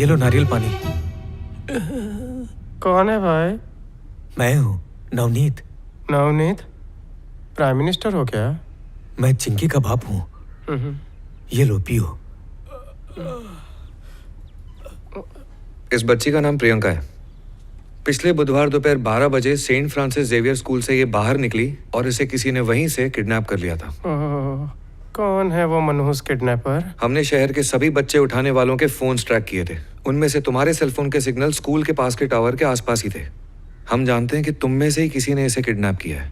लो नारियल पानी। कौन है भाई? मैं हूँ नवनीत। नवनीत? प्राइम मिनिस्टर हो क्या? मैं चिंकी का बाप हूँ। ये लो पियो। इस बच्ची का नाम प्रियंका है। पिछले बुधवार दोपहर 12 बजे सेंट फ्रांसिस जेवियर स्कूल से ये बाहर निकली और इसे किसी ने वहीं से किडनैप कर लिया था। कौन है वो मनहूस किडनैपर? हमने शहर के सभी बच्चे उठाने वालों के फोन्स ट्रैक किए थे। उनमें से तुम्हारे सेलफोन के सिग्नल स्कूल के पास के टावर के आसपास ही थे। हम जानते हैं कि तुम में से ही किसी ने इसे किडनैप किया है।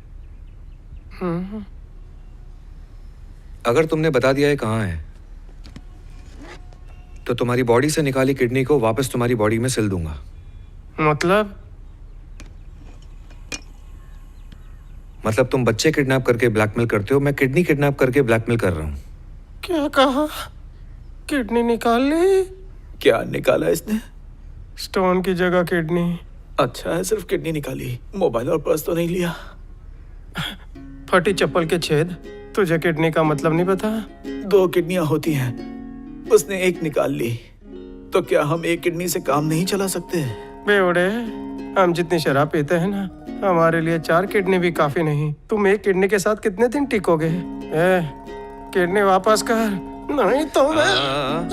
अगर तुमने बता दिया है कहाँ है तो तुम्हारी बॉडी से निकाली किडनी को वापस तुम्हारी बॉडी में सिल दूंगा। मतलब तुम बच्चे किडनैप करके ब्लैकमेल करते हो, मैं किडनी किडनैप करके ब्लैकमेल कर रहा हूँ। क्या कहा? किडनी निकाल ली? क्या निकाला इसने? स्टोन की जगह किडनी। अच्छा है, सिर्फ किडनी निकाली, मोबाइल और पर्स तो नहीं लिया। फटी चप्पल के छेद। तुझे किडनी का मतलब नहीं पता? 2 किडनियां होती हैं, उसने एक निकाल ली। तो क्या हम एक किडनी से काम नहीं चला सकते? बेवड़े, हम जितनी शराब पीते हैं ना, हमारे लिए 4 किडनी भी काफी नहीं। तुम एक किडनी के साथ कितने दिन टिकोगे? किडनी वापस कर, नहीं तो मैं।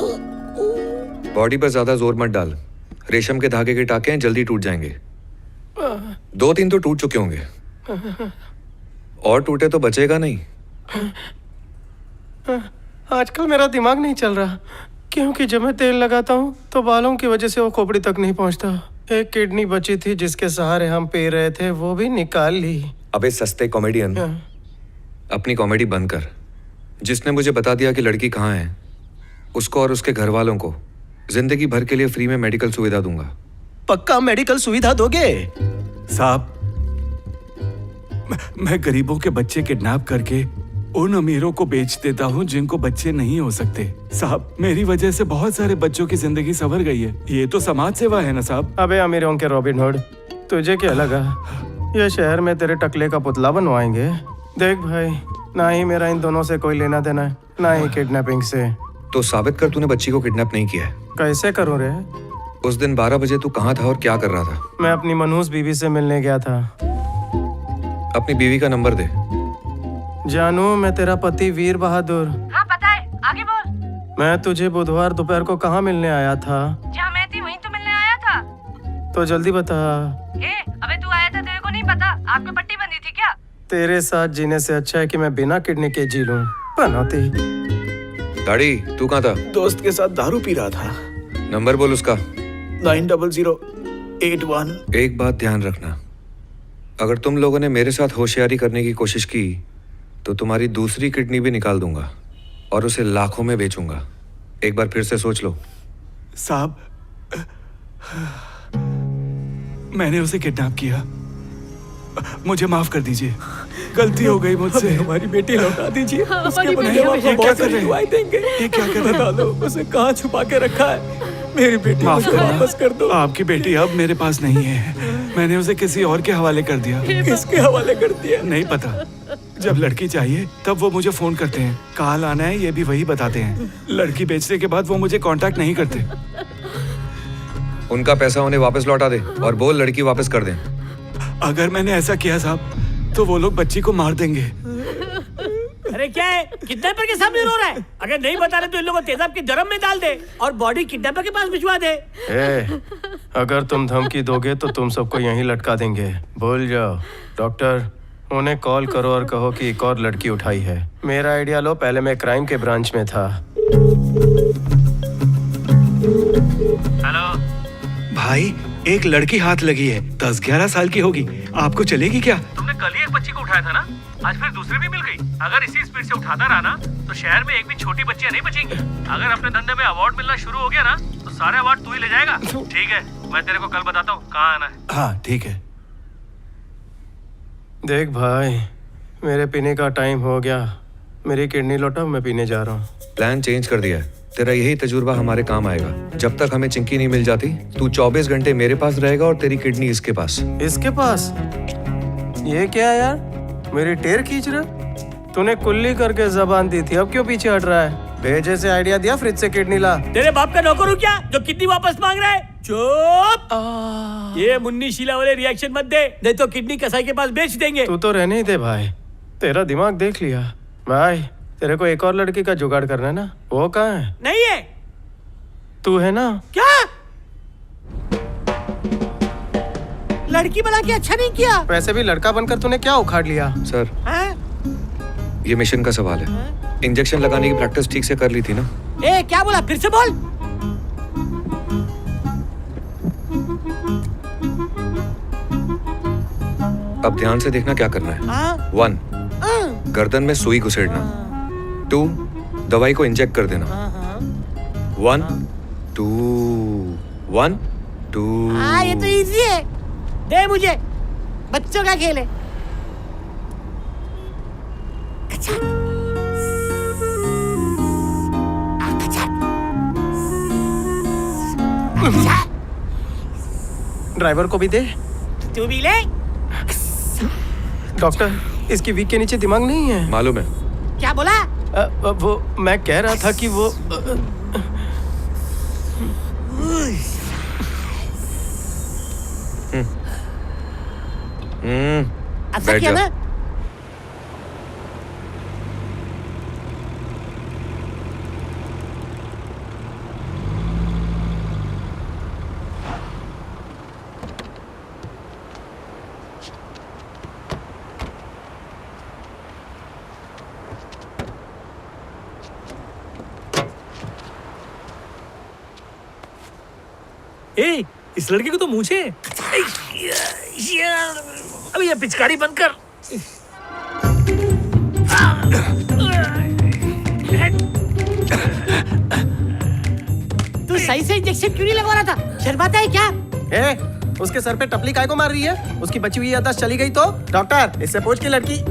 बॉडी पर ज्यादा जोर मत डाल। रेशम के धागे के टाके हैं, जल्दी टूट जाएंगे। 2-3 तो टूट चुके होंगे, और टूटे तो बचेगा नहीं। आजकल मेरा दिमाग नहीं चल रहा, क्योंकि जब मैं तेल लगाता हूँ तो बालों की वजह से वो खोपड़ी तक नहीं पहुँचता। एक किडनी बची थी जिसके सहारे हम पी रहे थे, वो भी निकाल ली। अबे सस्ते कॉमेडियन, अपनी कॉमेडी बंद कर। जिसने मुझे बता दिया कि लड़की कहाँ है, उसको और उसके घर वालों को जिंदगी भर के लिए फ्री में मेडिकल सुविधा दूंगा। पक्का मेडिकल सुविधा दोगे? साहब, मैं गरीबों के बच्चे किडनैप करके उन अमीरों को बेच देता हूँ जिनको बच्चे नहीं हो सकते। साहब, मेरी वजह से बहुत सारे बच्चों की जिंदगी संवर गई है। ये तो समाज सेवा है ना साहब? अबे अमीरों के रॉबिन हुड, तुझे क्या लगा ये शहर में तेरे टकले का पुतला बनवाएंगे? देख भाई, ना ही मेरा इन दोनों से कोई लेना देना है, ना ही किडनैपिंग से। तो साबित कर तूने बच्ची को किडनैप नहीं किया है। कैसे करूँ रे? उस दिन 12 बजे तू कहाँ था और क्या कर रहा था? मैं अपनी मनहूस बीवी से मिलने गया था। अपनी बीवी का नंबर दे। जानू, मैं तेरा पति वीर बहादुर। हाँ पता है, आगे बोल। मैं तुझे बुधवार दोपहर को कहाँ मिलने आया था? जहाँ मैं थी वहीं तो मिलने आया था। तो जल्दी बता। अबे तू आया था, तेरे को नहीं पता? आँख में पट्टी बंधी थी क्या? तेरे साथ जीने से अच्छा है कि मैं बिना किडनी के जी लूं। पनौती। गाड़ी, तू कहाँ था? दोस्त के साथ दारू पी रहा था। नंबर बोल उसका। 90081। एक बात ध्यान रखना, अगर तुम लोगों ने मेरे साथ होशियारी करने की कोशिश की तो तुम्हारी दूसरी किडनी भी निकाल दूंगा और उसे लाखों में बेचूंगा। एक बार फिर से सोच लो। साहब, मैंने उसे किडनैप किया, मुझे माफ कर दीजिए। गलती हो गई मुझसे। हमारी बेटी लौटा दीजिए। उसके बदले हम आपको बहुत सारी दुआएं देंगे। ये क्या कर रहे बता दो, उसे कहाँ छुपा के रखा है? मेरी बेटी माफ मुझे करना, वापस कर दो। आपकी बेटी अब मेरे पास नहीं है। मैंने उसे किसी और के हवाले कर दिया। किसके हवाले कर दिया? नहीं पता। जब लड़की चाहिए तब वो मुझे फोन करते हैं, कहाँ लाना है ये भी वही बताते हैं। लड़की बेचने के बाद वो मुझे कांटेक्ट नहीं करते। उनका पैसा उन्हें वापस लौटा दे और बोल लड़की वापस कर दें। अगर मैंने ऐसा किया साहब तो वो लोग बच्ची को मार देंगे। अरे क्या है, किडनैपर के सामने रो रहा है? अगर नहीं बता रहे तो इन लोगों को तेजाब के ड्रम में डाल दे और बॉडी किडनैपर के पास भिजवा दे। अगर तुम धमकी दोगे तो तुम सबको यहीं लटका देंगे। भूल जाओ। डॉक्टर, उन्हें कॉल करो और कहो कि एक और लड़की उठाई है। मेरा आइडिया लो, पहले मैं क्राइम के ब्रांच में था। हेलो भाई, एक लड़की हाथ लगी है, 10-11 साल की होगी। आपको चलेगी क्या? तुमने कल ही एक बच्ची को उठाया था ना, आज फिर दूसरी भी मिल गई। अगर इसी स्पीड से उठाता रहा ना तो शहर में एक भी छोटी बच्चियां नहीं बचेंगी। अगर अपने धंधे में अवार्ड मिलना शुरू हो गया ना तो सारे अवार्ड तू ही ले जाएगा। ठीक है, मैं तेरे को कल बताता हूँ कहाँ आना है। हाँ ठीक है। देख भाई, मेरे पीने का टाइम हो गया। मेरी किडनी लौटा, मैं पीने जा रहा हूँ। प्लान चेंज कर दिया है। तेरा यही तजुर्बा हमारे काम आएगा। जब तक हमें चिंकी नहीं मिल जाती, तू 24 घंटे मेरे पास रहेगा और तेरी किडनी इसके पास। इसके पास? ये क्या यार, मेरी टेर खींच रहा? तूने कुल्ली करके जबान दी थी, अब क्यों पीछे हट रहा है? भेजे से आइडिया दिया फ्रिज से किडनी ला। तेरे बाप का नौकर हूँ क्या जो किडनी वापस मांग रहा है? चुप! ये मुन्नी शीला वाले रिएक्शन मत दे, नहीं तो किडनी कसाई के पास बेच देंगे। तू तो रहने ही दे भाई, तेरा दिमाग देख लिया। भाई तेरे को एक और लड़की का जुगाड़ करना है ना, वो कहाँ है? नहीं है। तू है ना? क्या लड़की बना के अच्छा नहीं किया? वैसे भी लड़का बनकर तूने क्या उखाड़ लिया? सर, हाँ? ये मिशन का सवाल है। इंजेक्शन लगाने की प्रैक्टिस ठीक से कर ली थी ना? ए क्या बोला, फिर से बोल। अब ध्यान से देखना क्या करना है। हाँ? 1, गर्दन में सुई घुसेड़ना। 2, दवाई को इंजेक्ट कर देना। 1, 2, 1, 2। हाँ ये तो इजी है, दे मुझे, बच्चों का खेल है। ड्राइवर को भी दे। तू भी ले। डॉक्टर, इसकी वीक के नीचे दिमाग नहीं है। मालूम है। क्या बोला? वो मैं कह रहा था कि वो अच्छा बैठ किया जा। ना? ए, इस लड़के को तो मूछे। अभी ये पिचकारी बंद कर। तू सही से इंजेक्शन क्यों नहीं लगवा रहा था? शर्माता है क्या? उसके सर पे टपली काय को मार रही है? उसकी बची हुई याददाश्त चली गई तो? डॉक्टर, इससे पूछ कि लड़की।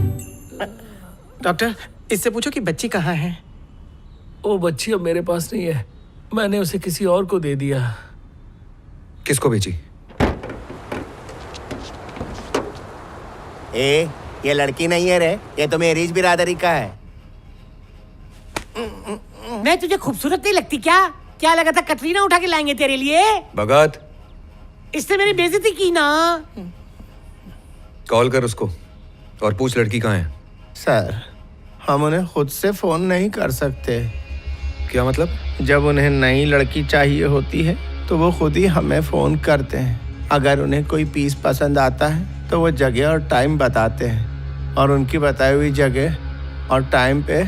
डॉक्टर, इससे पूछो कि बच्ची कहाँ है? वो बच्ची अब मेरे पास नहीं है, मैंने उसे किसी और को दे दिया। किसको बेची? ये लड़की नहीं है रे, ये तो मेरी बिरादरी का है। मैं तुझे खूबसूरत नहीं लगती क्या? क्या लगा था कटरीना उठा के लाएंगे तेरे लिए? भगत, इसने मेरी बेइज्जती की ना। कॉल कर उसको और पूछ लड़की कहाँ है। सर, हम उन्हें खुद से फोन नहीं कर सकते। क्या मतलब? जब उन्हें नई लड़की चाहिए होती है तो वो खुद ही हमें फोन करते हैं। अगर उन्हें कोई पीस पसंद आता है तो वो जगह और टाइम बताते हैं, और उनकी बताई हुई जगह और टाइम पे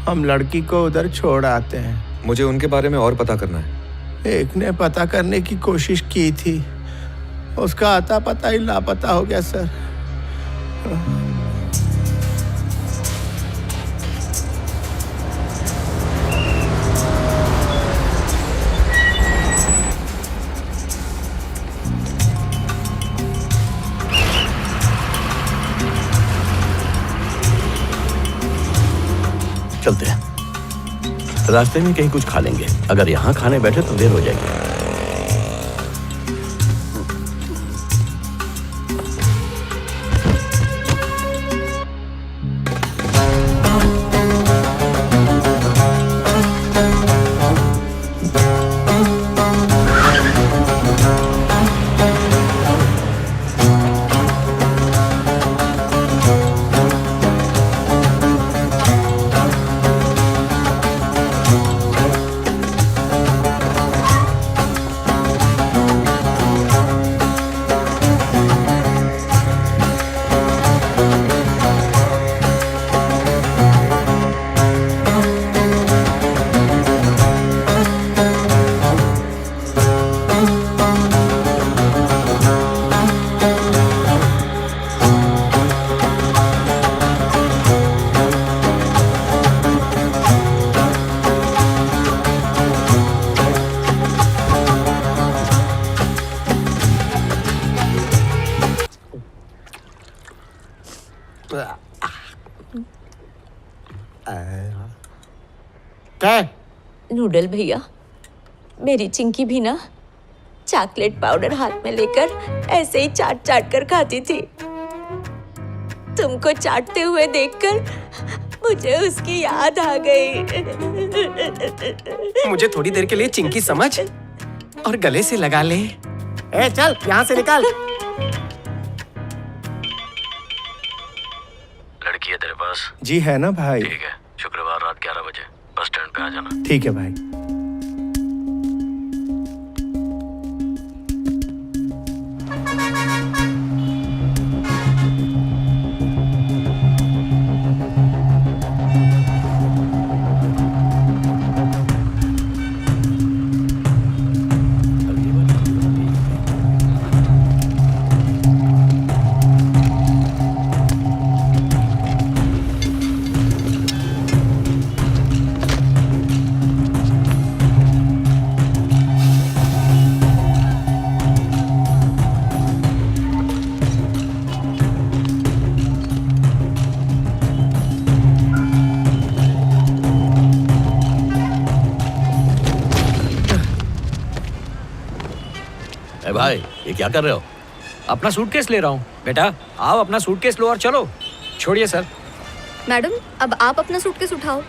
हम लड़की को उधर छोड़ आते हैं। मुझे उनके बारे में और पता करना है। एक ने पता करने की कोशिश की थी, उसका आता पता ही लापता हो गया सर। चलते हैं, रास्ते में कहीं कुछ खा लेंगे। अगर यहाँ खाने बैठे तो देर हो जाएगी। क्या? नूडल भैया, मेरी चिंकी भी ना चॉकलेट पाउडर हाथ में लेकर ऐसे ही चाट चाट कर खाती थी। तुमको चाटते हुए देखकर मुझे उसकी याद आ गई। मुझे थोड़ी देर के लिए चिंकी समझ और गले से लगा ले। ए चल यहाँ से निकल। लड़की है तेरे पास? जी है ना भाई। ठीक है, शुक्रवार रात 11 बजे बस स्टैंड पे आ जाना। ठीक है भाई। ए भाई, ये क्या कर रहे हो? अपना सूटकेस ले रहा हूँ। बेटा आओ अपना सूटकेस लो और चलो। छोड़िए सर। मैडम अब आप अपना सूटकेस उठाओ।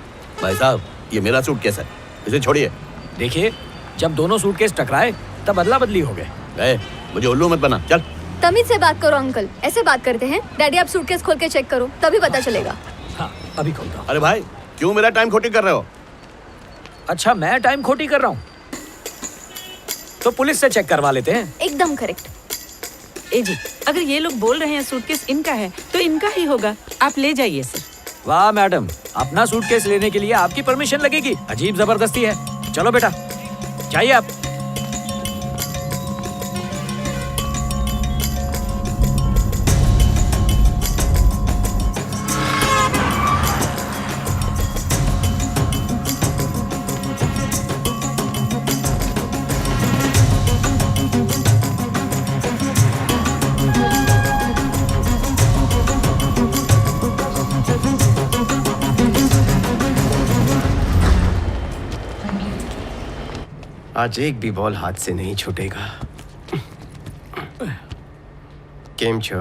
भाई साहब, ये मेरा सूटकेस है, इसे छोड़िए। देखिए जब दोनों सूटकेस टकराए तब अदला बदली हो गए। ए, मुझे उल्लू मत बना, चल। तमीज से बात करो अंकल, ऐसे बात करते हैं? डैडी आप सूटकेस खोल के चेक करो, तभी पता चलेगा। हाँ अभी खोलता हूँ। अरे भाई, क्यों मेरा टाइम खोटी कर रहे हो? अच्छा मैं टाइम खोटी कर रहा हूँ तो पुलिस से चेक करवा लेते हैं। एकदम करेक्ट। ए जी, अगर ये लोग बोल रहे हैं सूटकेस इनका है तो इनका ही होगा, आप ले जाइए सर। वाह मैडम, अपना सूटकेस लेने के लिए आपकी परमिशन लगेगी? अजीब जबरदस्ती है। चलो बेटा जाइए आप। आज एक भी बॉल हाथ से नहीं छूटेगा। केम छो?